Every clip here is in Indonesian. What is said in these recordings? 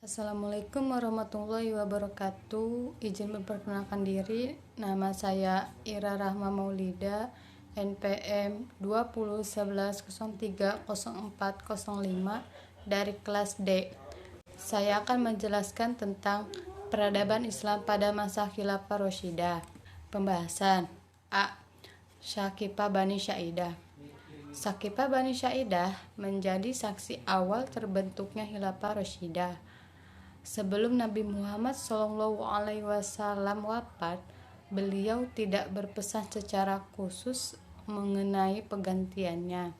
Assalamualaikum warahmatullahi wabarakatuh. Izin memperkenalkan diri, nama saya Ira Rahma Maulida, NPM 2011030405 dari kelas D. Saya akan menjelaskan tentang peradaban Islam pada masa Khilafah Rasyidah. Pembahasan A. Syakifah Bani Saidah. Syakifah Bani Saidah menjadi saksi awal terbentuknya Khilafah Rasyidah. Sebelum Nabi Muhammad SAW wafat, beliau tidak berpesan secara khusus mengenai penggantiannya.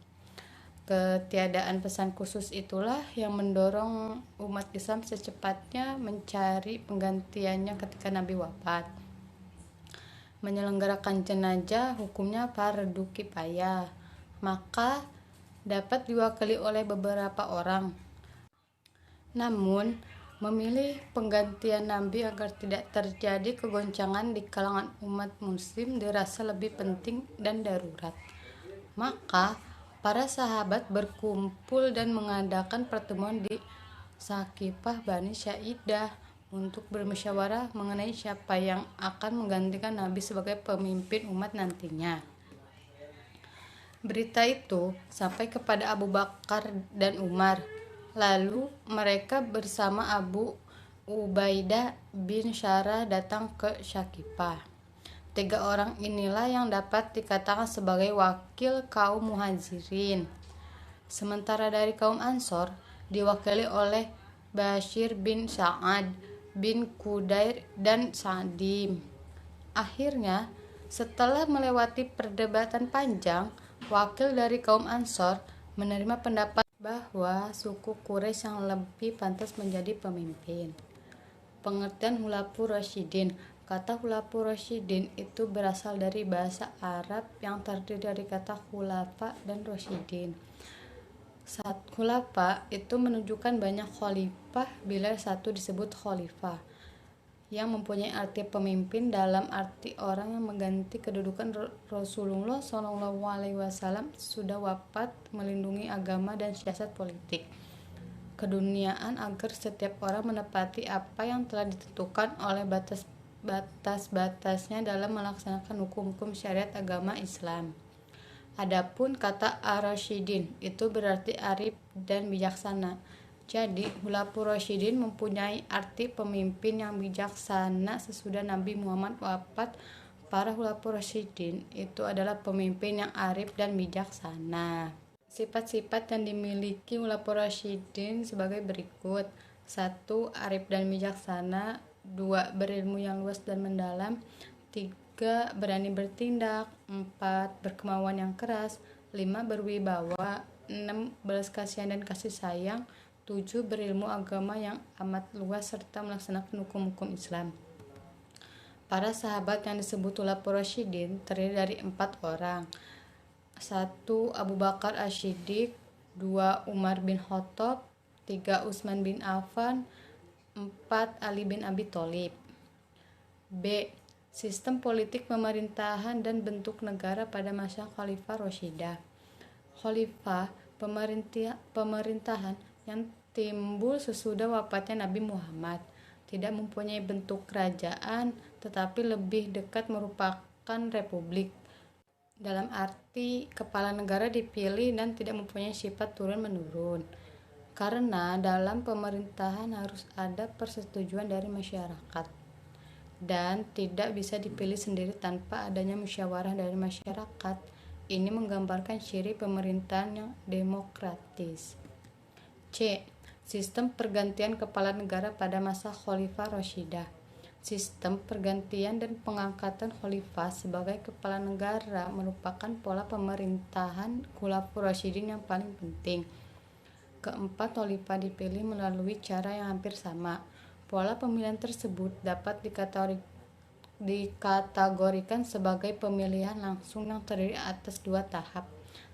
Ketiadaan pesan khusus itulah yang mendorong umat Islam secepatnya mencari penggantiannya ketika Nabi wafat. Menyelenggarakan jenazah hukumnya fardu kifayah, maka dapat diwakili oleh beberapa orang. Namun, memilih penggantian Nabi agar tidak terjadi kegoncangan di kalangan umat muslim dirasa lebih penting dan darurat. Maka, para sahabat berkumpul dan mengadakan pertemuan di Syakifah Bani Saidah untuk bermusyawarah mengenai siapa yang akan menggantikan Nabi sebagai pemimpin umat nantinya. Berita itu sampai kepada Abu Bakar dan Umar. Lalu mereka bersama Abu Ubaidah bin Syarah datang ke Syakifah. 3 orang inilah yang dapat dikatakan sebagai wakil kaum Muhajirin. Sementara dari kaum Ansor diwakili oleh Bashir bin Sa'ad bin Qudair dan Sa'dim. Akhirnya, setelah melewati perdebatan panjang, wakil dari kaum Ansor menerima pendapat bahwa suku Quraisy yang lebih pantas menjadi pemimpin. Pengertian Khulafaur Rasyidin. Kata Khulafaur Rasyidin itu berasal dari bahasa Arab yang terdiri dari kata khulafa dan rasyidin. Khulafa itu menunjukkan banyak khalifah bila satu disebut khalifah, yang mempunyai arti pemimpin dalam arti orang yang mengganti kedudukan Rasulullah SAW sudah wafat, melindungi agama dan siasat politik keduniaan agar setiap orang menepati apa yang telah ditentukan oleh batas-batasnya dalam melaksanakan hukum-hukum syariat agama Islam. Adapun kata ar-rasyidin itu berarti arif dan bijaksana. Jadi, Khulafaur Rasyidin mempunyai arti pemimpin yang bijaksana. Sesudah Nabi Muhammad wafat, para Khulafaur Rasyidin itu adalah pemimpin yang arif dan bijaksana. Sifat-sifat yang dimiliki Khulafaur Rasyidin sebagai berikut. 1. Arif dan bijaksana. 2. Berilmu yang luas dan mendalam. 3. Berani bertindak. 4. Berkemauan yang keras. 5. Berwibawa. 6. Belas kasihan dan kasih sayang. 7. Berilmu agama yang amat luas serta melaksanakan hukum-hukum Islam. Para sahabat yang disebut Khulafaur Rasyidin terdiri dari 4 orang. 1. Abu Bakar Asy-Siddiq. 2. Umar bin Khattab. 3. Utsman bin Affan. 4. Ali bin Abi Thalib. B. Sistem politik pemerintahan dan bentuk negara pada masa Khalifah Rasyidah. Khalifah pemerintahan yang timbul sesudah wafatnya Nabi Muhammad tidak mempunyai bentuk kerajaan, tetapi lebih dekat merupakan republik. Dalam arti kepala negara dipilih dan tidak mempunyai sifat turun-menurun. Karena dalam pemerintahan harus ada persetujuan dari masyarakat dan tidak bisa dipilih sendiri tanpa adanya musyawarah dari masyarakat. Ini menggambarkan ciri pemerintahan yang demokratis. C. Sistem pergantian kepala negara pada masa Khalifah Rasyidah. Sistem pergantian dan pengangkatan khalifah sebagai kepala negara merupakan pola pemerintahan Khulafaur Rasyidin yang paling penting. Keempat khalifah dipilih melalui cara yang hampir sama. Pola pemilihan tersebut dapat dikategorikan sebagai pemilihan langsung yang terdiri atas 2 tahap.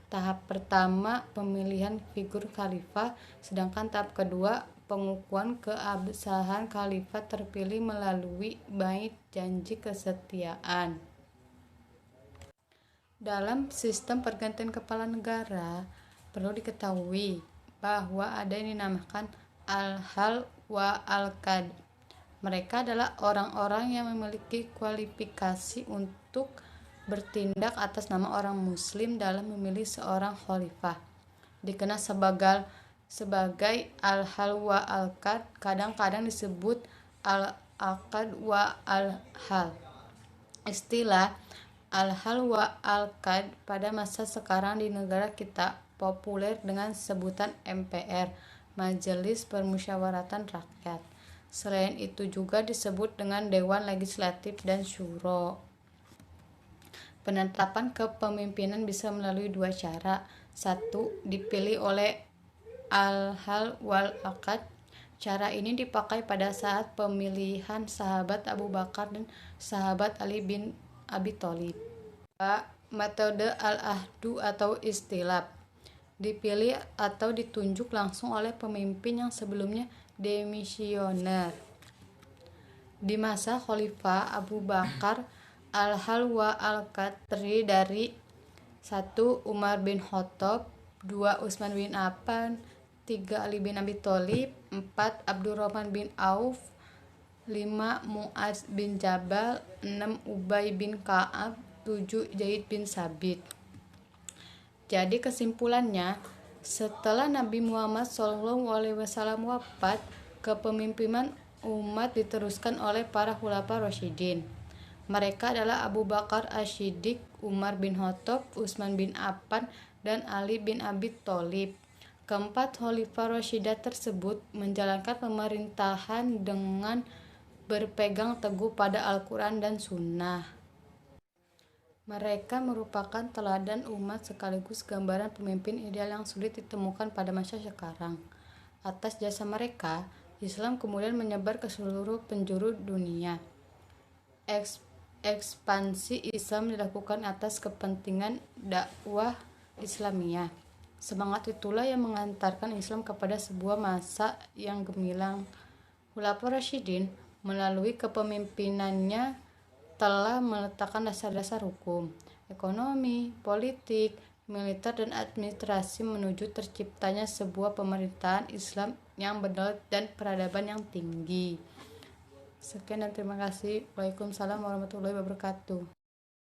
Tahap pertama pemilihan figur khalifah, sedangkan tahap kedua pengukuhan keabsahan khalifah terpilih melalui bait janji kesetiaan. Dalam sistem pergantian kepala negara, perlu diketahui bahwa ada yang dinamakan al-hal wa al-qad. Mereka adalah orang-orang yang memiliki kualifikasi untuk bertindak atas nama orang muslim dalam memilih seorang khalifah. Dikenal sebagai al-hal wa al-qad, kadang-kadang disebut al-aqad wa al-hal. Istilah al-hal wa al-qad pada masa sekarang di negara kita populer dengan sebutan MPR, Majelis Permusyawaratan Rakyat. Selain itu juga disebut dengan Dewan Legislatif dan Syuro. Penetapan kepemimpinan bisa melalui dua cara. Satu, dipilih oleh al-hal wal aqad. Cara ini dipakai pada saat pemilihan sahabat Abu Bakar dan sahabat Ali bin Abi Thalib. Metode al-ahdu atau istilaf. Dipilih atau ditunjuk langsung oleh pemimpin yang sebelumnya demisioner. Di masa Khalifah Abu Bakar, al-hal wa al-qad terdiri dari 1. Umar bin Khattab, 2. Utsman bin Affan, 3. Ali bin Abi Thalib, 4. Abdurrahman bin Auf, 5. Mu'adz bin Jabal, 6. Ubay bin Ka'ab, 7. Zaid bin Sabit. Jadi kesimpulannya, setelah Nabi Muhammad SAW wafat, kepemimpinan umat diteruskan oleh para khulafa rasyidin. Mereka adalah Abu Bakar Asy-Siddiq, Umar bin Khattab, Utsman bin Affan, dan Ali bin Abi Thalib. Keempat khalifah rasyidah tersebut menjalankan pemerintahan dengan berpegang teguh pada Al-Quran dan Sunnah. Mereka merupakan teladan umat sekaligus gambaran pemimpin ideal yang sulit ditemukan pada masa sekarang. Atas jasa mereka, Islam kemudian menyebar ke seluruh penjuru dunia. Ekspansi Islam dilakukan atas kepentingan dakwah Islamiyah. Semangat itulah yang mengantarkan Islam kepada sebuah masa yang gemilang. Khulafaur Rasyidin melalui kepemimpinannya telah meletakkan dasar-dasar hukum, ekonomi, politik, militer, dan administrasi menuju terciptanya sebuah pemerintahan Islam yang berdaulat dan peradaban yang tinggi. Sekian dan terima kasih. Waalaikumsalam warahmatullahi wabarakatuh.